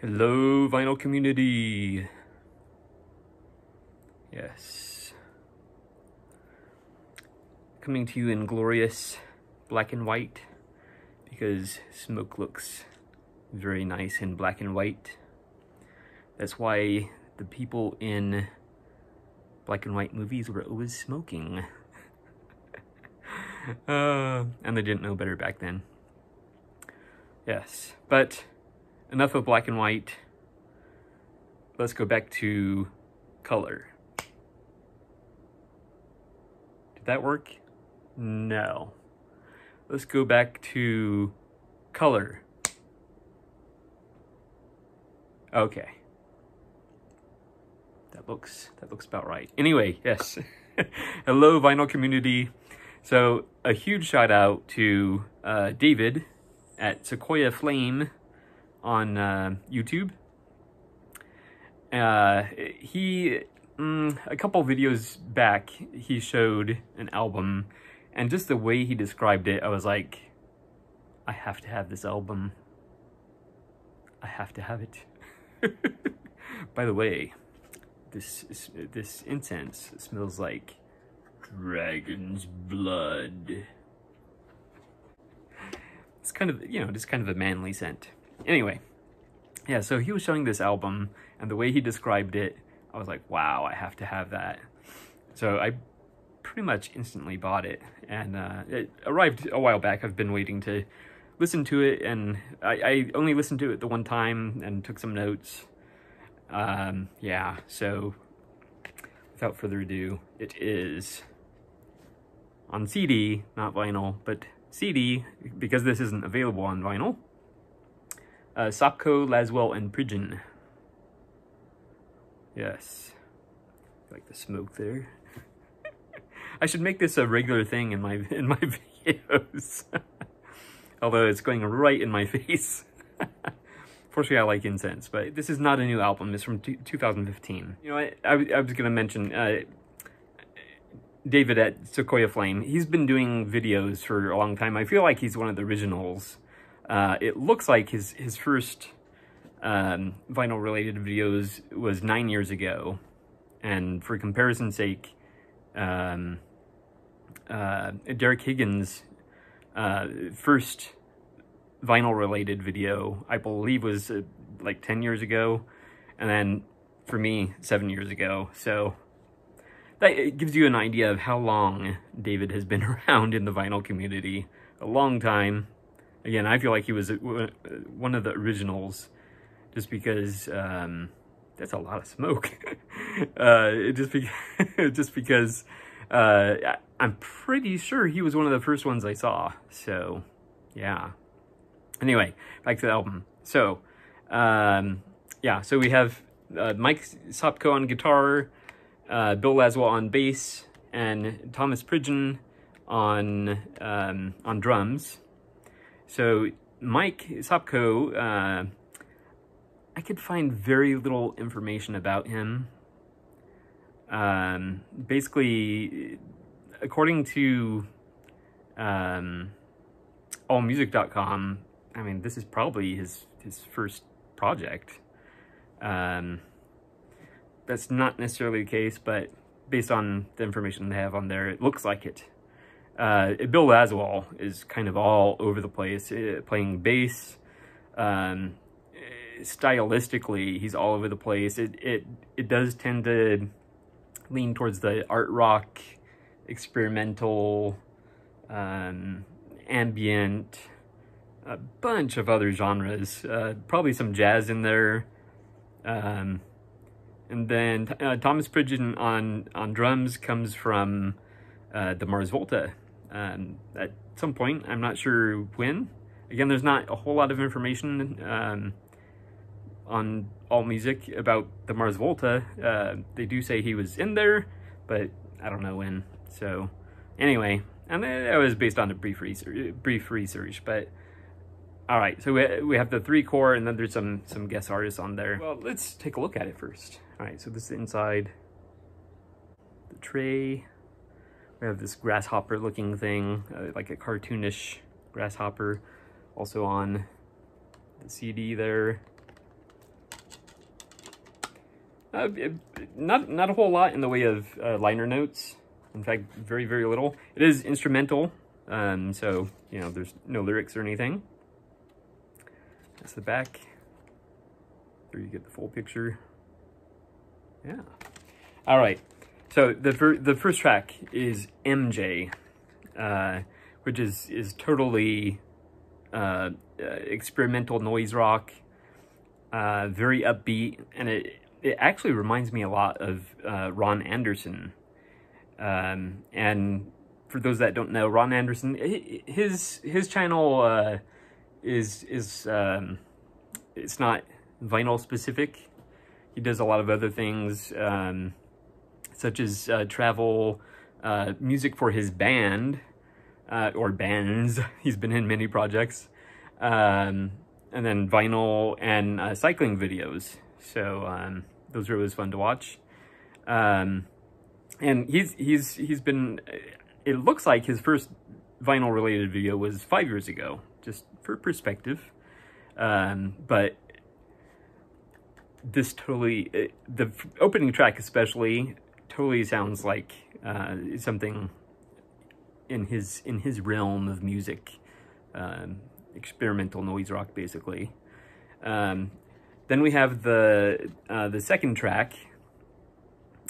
Hello, vinyl community. Yes. Coming to you in glorious black and white because smoke looks very nice in black and white. That's why the people in black and white movies were always smoking. And they didn't know better back then. Yes, but enough of black and white. Let's go back to color. Did that work? No. Let's go back to color. Okay. That looks about right. Anyway, yes. Hello, vinyl community. So a huge shout out to David at Sequoia Flame on YouTube. He a couple videos back, he showed an album, and just the way he described it, I was like, I have to have this album. I have to have it. By the way, this incense smells like dragon's blood. It's kind of, just kind of a manly scent. Anyway, yeah, so he was showing this album, and the way he described it, I was like, wow, I have to have that. So I pretty much instantly bought it, and it arrived a while back. I've been waiting to listen to it, and I only listened to it the one time and took some notes. Yeah, so without further ado, it is on CD, not vinyl, but CD, because this isn't available on vinyl. Sopko, Laswell, and Pridgen. Yes. Like the smoke there. I should make this a regular thing in my videos. Although it's going right in my face. Fortunately, I like incense, but this is not a new album. It's from 2015. You know what? I was going to mention David at Sequoia Flame. He's been doing videos for a long time. I feel like he's one of the originals. It looks like his first vinyl-related videos was 9 years ago. And for comparison's sake, Derek Higgins' first vinyl-related video, I believe, was like 10 years ago. And then for me, 7 years ago. So that gives you an idea of how long David has been around in the vinyl community. A long time. Again, I feel like he was one of the originals, just because that's a lot of smoke. just because I'm pretty sure he was one of the first ones I saw. So, yeah. Anyway, back to the album. So, yeah, so we have Mike Sopko on guitar, Bill Laswell on bass, and Thomas Pridgen on drums. So Mike Sopko, I could find very little information about him. Basically, according to allmusic.com, I mean, this is probably his first project. That's not necessarily the case, but based on the information they have on there, it looks like it. Bill Laswell is kind of all over the place, playing bass. Stylistically, he's all over the place. It does tend to lean towards the art rock, experimental, ambient, a bunch of other genres. Probably some jazz in there. And then Thomas Pridgen on drums comes from the Mars Volta. At some point, I'm not sure when. Again, there's not a whole lot of information on AllMusic about the Mars Volta. They do say he was in there, but I don't know when. So anyway, and that was based on a brief research. But all right, so we have the 3 core, and then there's some guest artists on there. Well, let's take a look at it first. All right, so this is inside the tray. We have this grasshopper looking thing, like a cartoonish grasshopper, also on the CD there. Not a whole lot in the way of liner notes. In fact, very, very little. It is instrumental, so, you know, there's no lyrics or anything. That's the back. There you get the full picture. Yeah. All right. So the first track is MJ, which is totally experimental noise rock, very upbeat, and it actually reminds me a lot of Ron Anderson. And for those that don't know, Ron Anderson, his channel is it's not vinyl specific. He does a lot of other things, such as travel, music for his band, or bands. He's been in many projects, and then vinyl and cycling videos. So those are always fun to watch. And he's been, it looks like his first vinyl related video was 5 years ago, just for perspective. But this totally, the opening track especially, totally sounds like something in his realm of music, experimental noise rock, basically. Then we have the second track,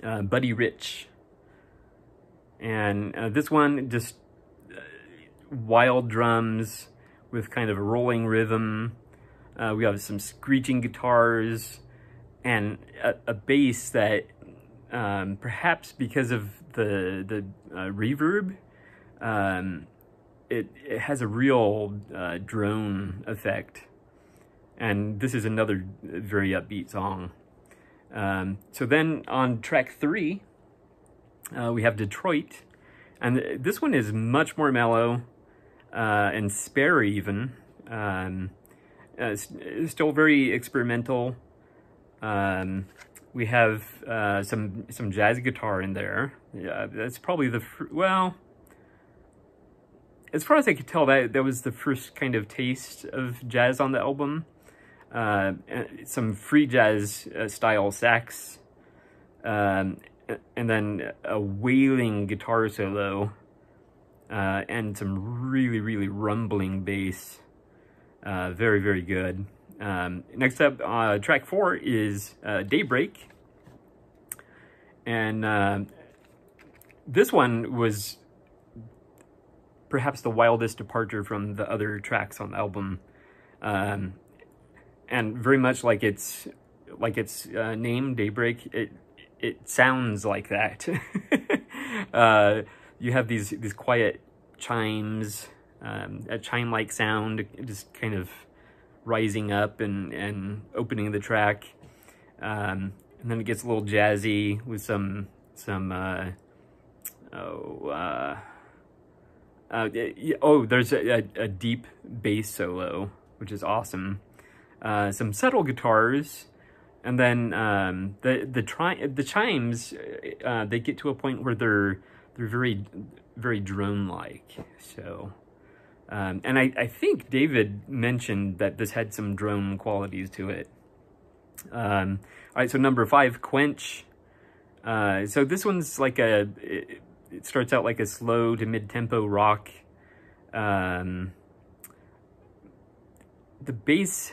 Buddy Rich, and this one just wild drums with kind of a rolling rhythm. We have some screeching guitars and a bass that perhaps because of the reverb, it has a real drone effect. And this is another very upbeat song. So then on track 3, we have Detroit, and this one is much more mellow and spare even. It's still very experimental. We have some jazz guitar in there. Yeah, that's probably well, as far as I could tell, that was the first kind of taste of jazz on the album. Some free jazz style sax, and then a wailing guitar solo, and some really, really rumbling bass. Very, very good. Next up, track 4 is Daybreak. And this one was perhaps the wildest departure from the other tracks on the album. And very much like its name, Daybreak, it sounds like that. You have these quiet chimes, a chime-like sound, just kind of rising up and opening the track, and then it gets a little jazzy with some there's a deep bass solo, which is awesome. Some subtle guitars, and then the chimes, they get to a point where they're very, very drone-like. So, and I think David mentioned that this had some drone qualities to it. All right, so number 5, Quench. So this one's like it starts out like a slow to mid-tempo rock. The bass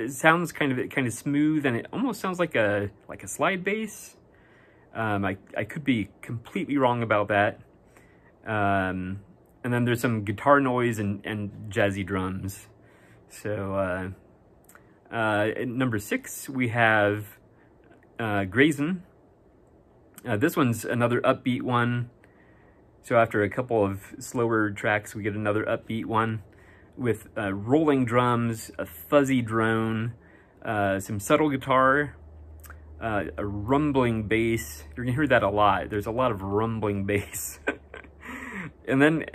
sounds kind of smooth, and it almost sounds like a slide bass. I could be completely wrong about that. And then there's some guitar noise and jazzy drums. So at number 6 we have Grayson. This one's another upbeat one. So after a couple of slower tracks, we get another upbeat one with rolling drums, a fuzzy drone, some subtle guitar, a rumbling bass. You're gonna hear that a lot. There's a lot of rumbling bass. And then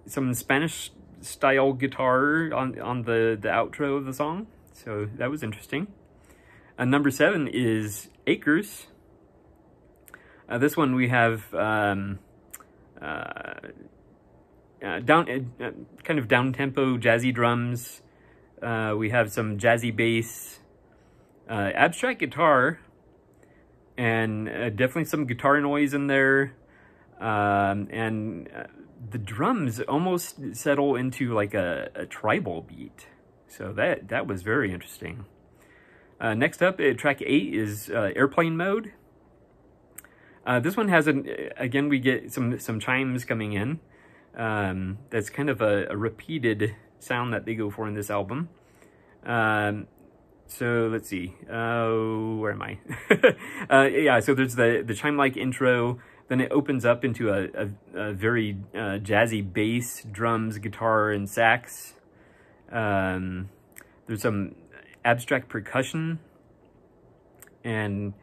some Spanish style guitar on the outro of the song. So that was interesting. Number 7 is Acres. This one we have kind of down-tempo jazzy drums. We have some jazzy bass, abstract guitar, and definitely some guitar noise in there. And the drums almost settle into like a tribal beat. So that was very interesting. Next up, track 8 is airplane mode. This one has again, we get some chimes coming in. That's kind of a repeated sound that they go for in this album. So let's see, where am I? Yeah, so there's the chime-like intro, then it opens up into a very jazzy bass, drums, guitar, and sax. There's some abstract percussion, and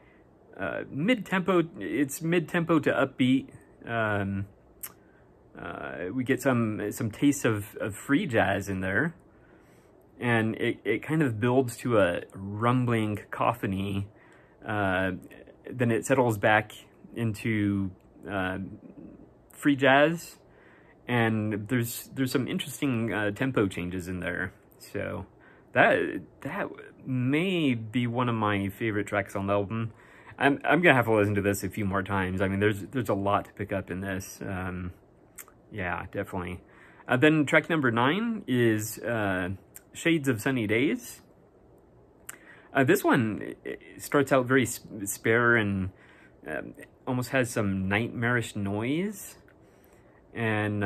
mid-tempo, it's mid-tempo to upbeat. We get some tastes of free jazz in there, and it kind of builds to a rumbling cacophony. Then it settles back into free jazz, and there's some interesting tempo changes in there. So that may be one of my favorite tracks on the album. I'm gonna have to listen to this a few more times. I mean, there's a lot to pick up in this. Yeah, definitely. Then track number 9 is Shades of Sunny Days. This one starts out very spare and almost has some nightmarish noise. And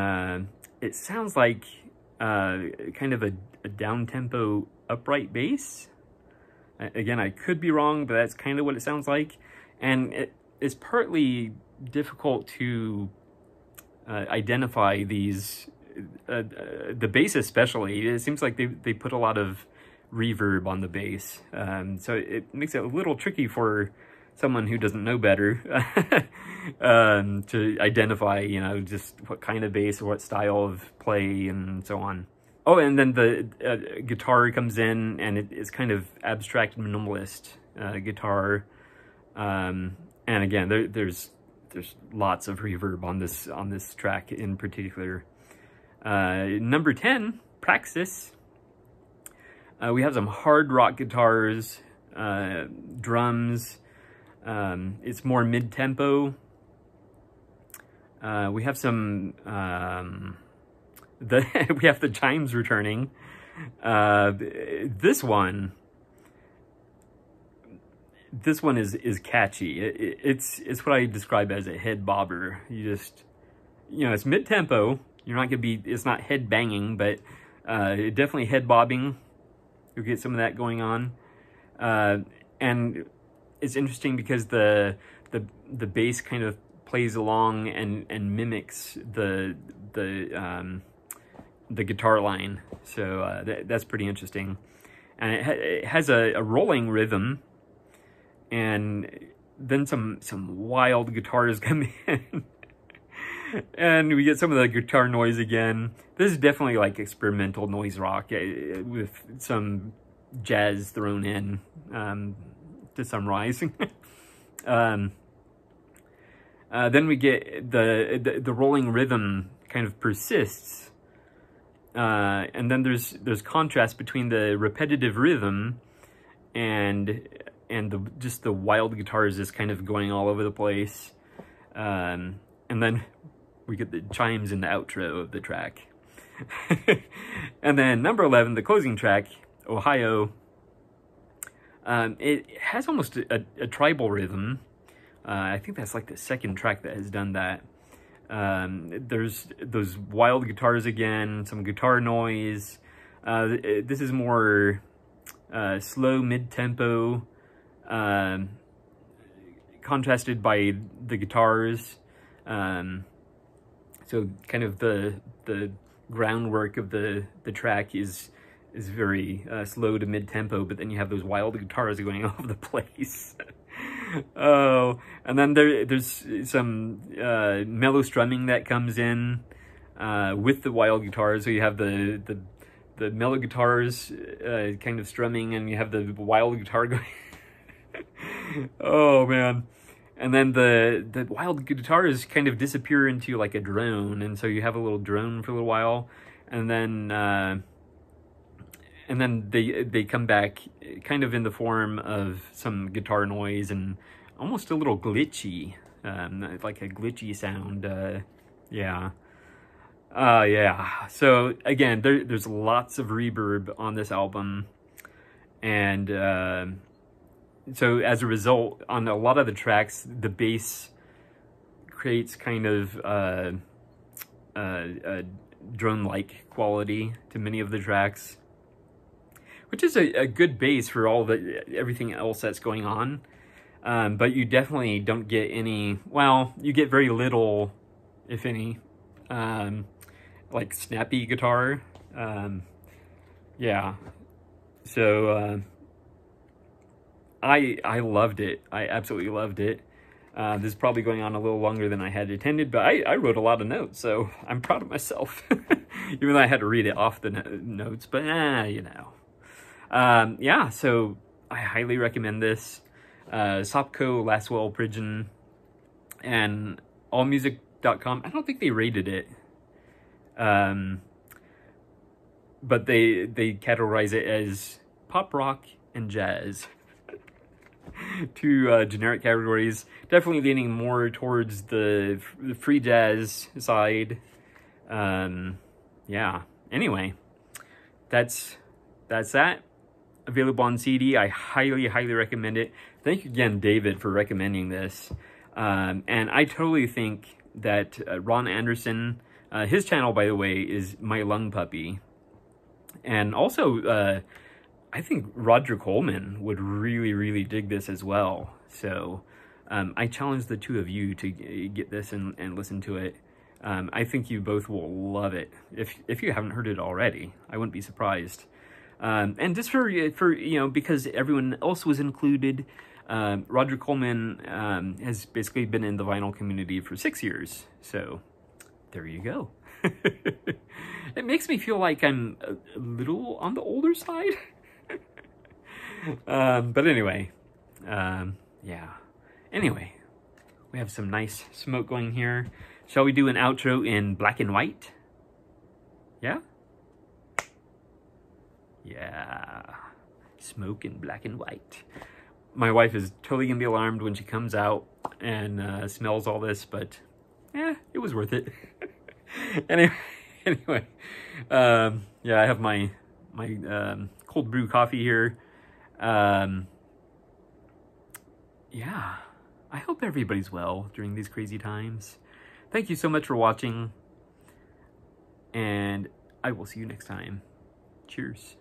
it sounds like kind of a down-tempo upright bass. Again, I could be wrong, but that's kind of what it sounds like. And it's partly difficult to identify these, the bass especially. It seems like they put a lot of reverb on the bass. So it makes it a little tricky for someone who doesn't know better to identify, you know, just what kind of bass or what style of play and so on. Oh, and then the guitar comes in, and it's kind of abstract minimalist guitar. And again, there's lots of reverb on this track in particular. Number 10, Praxis. We have some hard rock guitars, drums. It's more mid-tempo. We have some we have the chimes returning. This one is catchy. It's what I describe as a head bobber. You just, you know, it's mid-tempo. You're not gonna be, it's not head banging, but definitely head bobbing. You'll get some of that going on. And it's interesting because the bass kind of plays along and mimics the guitar line. So that's pretty interesting. And it has a rolling rhythm, and then some wild guitars come in. And we get some of the guitar noise again. This is definitely like experimental noise rock with some jazz thrown in, to summarize. Then we get the rolling rhythm kind of persists. And then there's contrast between the repetitive rhythm and just the wild guitars just kind of going all over the place. And then we get the chimes in the outro of the track. And then number 11, the closing track, Ohio. It has almost a tribal rhythm. I think that's like the second track that has done that. There's those wild guitars again, some guitar noise. This is more slow mid-tempo, contrasted by the guitars. So kind of the groundwork of the track is very slow to mid-tempo, but then you have those wild guitars going all over the place. Oh, and then there's some mellow strumming that comes in with the wild guitars. So you have the mellow guitars kind of strumming, and you have the wild guitar going. Oh man. And then the wild guitars kind of disappear into like a drone, and so you have a little drone for a little while, and then and then they come back kind of in the form of some guitar noise and almost a little glitchy, like a glitchy sound. Yeah. Yeah. So again, there's lots of reverb on this album, and so as a result, on a lot of the tracks, the bass creates kind of a drone-like quality to many of the tracks, which is a good base for everything else that's going on. But you definitely don't get any, well, you get very little, if any, like snappy guitar. Yeah. So I loved it. I absolutely loved it. This is probably going on a little longer than I had intended, but I wrote a lot of notes, so I'm proud of myself. Even though I had to read it off the notes, but you know. Yeah, so I highly recommend this. Sopko, Laswell, Pridgen, and allmusic.com. I don't think they rated it. But they categorize it as pop, rock, and jazz. Two generic categories. Definitely leaning more towards the free jazz side. Yeah. Anyway, that's that. Available on CD. I highly recommend it. Thank you again, David, for recommending this. And I totally think that Ron Anderson, his channel, by the way, is My Lung Puppy. And also, I think Roger Coleman would really dig this as well. So I challenge the two of you to get this and listen to it. I think you both will love it. If you haven't heard it already, I wouldn't be surprised. And just for you know, because everyone else was included, Roger Coleman has basically been in the vinyl community for 6 years. So there you go. It makes me feel like I'm a little on the older side. But anyway, yeah. Anyway, we have some nice smoke going here. Shall we do an outro in black and white? Yeah? Yeah. Smoke in black and white. My wife is totally gonna be alarmed when she comes out and smells all this, but it was worth it. Anyway, yeah, I have my cold brew coffee here. Yeah, I hope everybody's well during these crazy times. Thank you so much for watching, and I will see you next time. Cheers.